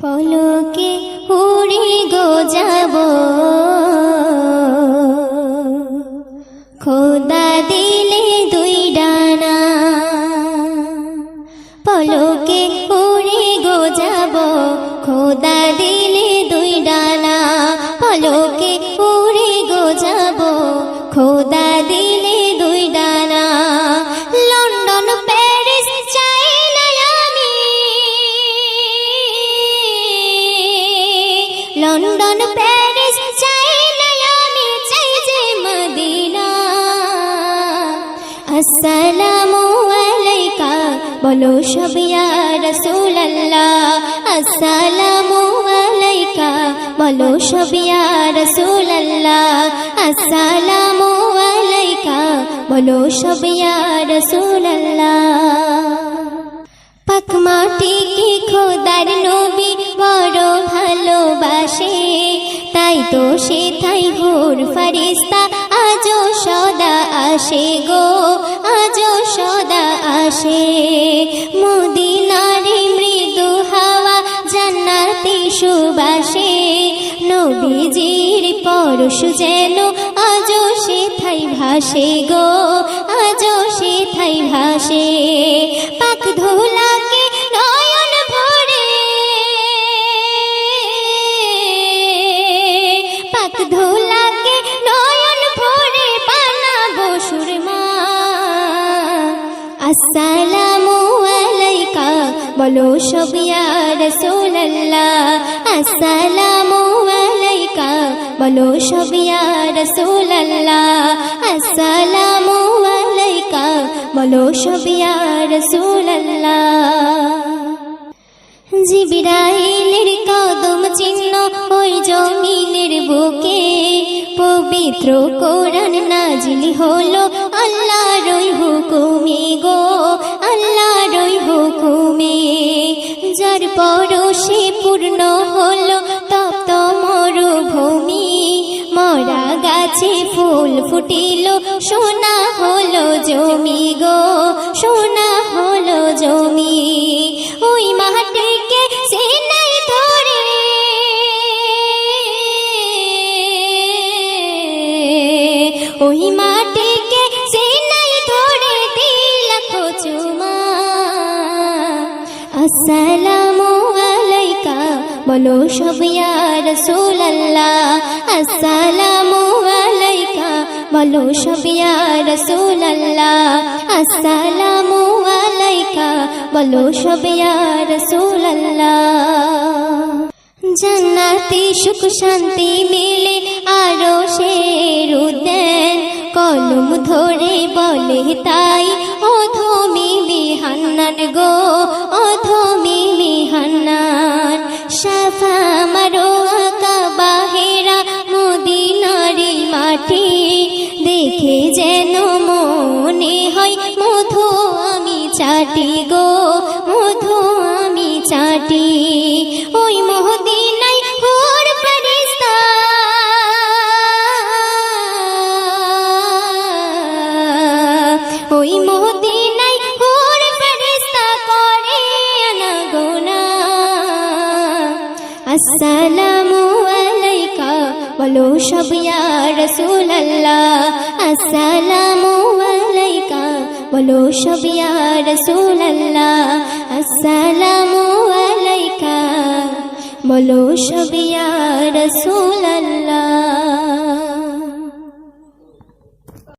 পলকে উড়ে গো যাব, খোদা দিলে দুই ডানা। পলকে উড়ে গো যাব, খোদা দিলে দুই ডানা। পলকে উড়ে গো যাব, খোদা দিলে দুই ডানা। লন্ডন প্যারিস চাই না আমি, লন্ডন প্যারিস চাই না আমি, চাই যে মদিনা। আসসালামু আলাইকা বলো সব ইয়া রাসূলুল্লাহ। আসসালামু আলাইকা বলো সব ইয়া রাসূলুল্লাহ। আসসালামু আলাইকা বলো সব ইয়া রাসূলুল্লাহ। পাক মাটি কি খোদার নবী বড় ভালোবাসে, তাই তো সে তাই হুর ফারিস্তা আজও সদা আসে গো, আজও সদা আসে। মদিনার মৃদু হাওয়া জান্নাতি সুবাসে, নবীজির পরশ যেন আজও সে থাই ভাসে গো, আজও সে থাই ভাসে। পাক ধুলাকে নয়ন ভরে, পাক ধুলাকে নয়ন ভরে বানাবো সুরমা। আসসালামু আলাইকা বলো সব ইয়া রাসূলুল্লাহ। আসসালামু আলাইকা বলো সব ইয়া রাসূলুল্লাহ। আসসালামু আলাইকা বলো সব ইয়া রাসূলুল্লাহ। জিবরাইলের কদম চিহ্ন ওই জমিনের বুকে, পবিত্র কোরআন নাজিল হলো আল্লাহর ওই হুকুমে গো, আল্লাহর ওই হুকুমে। যার পরশে পূর্ণ হলো তপ্ত মরুভূমি, মরা গাছে ফুল ফুটিল সোনা হলো জমি গো, সোনা হলো জমি। ওই মাটিকে সিনাই ধরে, ওই মাটিকে সিনাই ধরে দিলাম চুমা। আসসালামু আলাইকা বলো সব ইয়া রাসূলুল্লাহ। আসসালামু আলাইকা বলো সব ইয়া রাসূলুল্লাহ। আসসালামু আলাইকা বলো সব ইয়া রাসূলুল্লাহ। জান্নাতি সুখ শান্তি মিলে আরো শের উদ্যান, কলম ধরে বলে তাই অধমি বিহান্নান গো, অধমি বিহান্নান। সাফা মারো আকা বাহেরা মদিনারি মাটি, দেখে যেন মনে হয় মধু আমি চাটি গো, মধু আমি চাটি। ওই মদিনায় হুর ফারিস্তা, ওই মদিনায় হুর ফারিস্তা করে আনাগোনা। আসসালামু আলাইকা বলো সব ইয়া রাসূলুল্লাহ। আসসালামু আলাইকা বলো সব ইয়া রাসূলুল্লাহ। আসসালামু আলাইকা বলো সব ইয়া রাসূলুল্লাহ।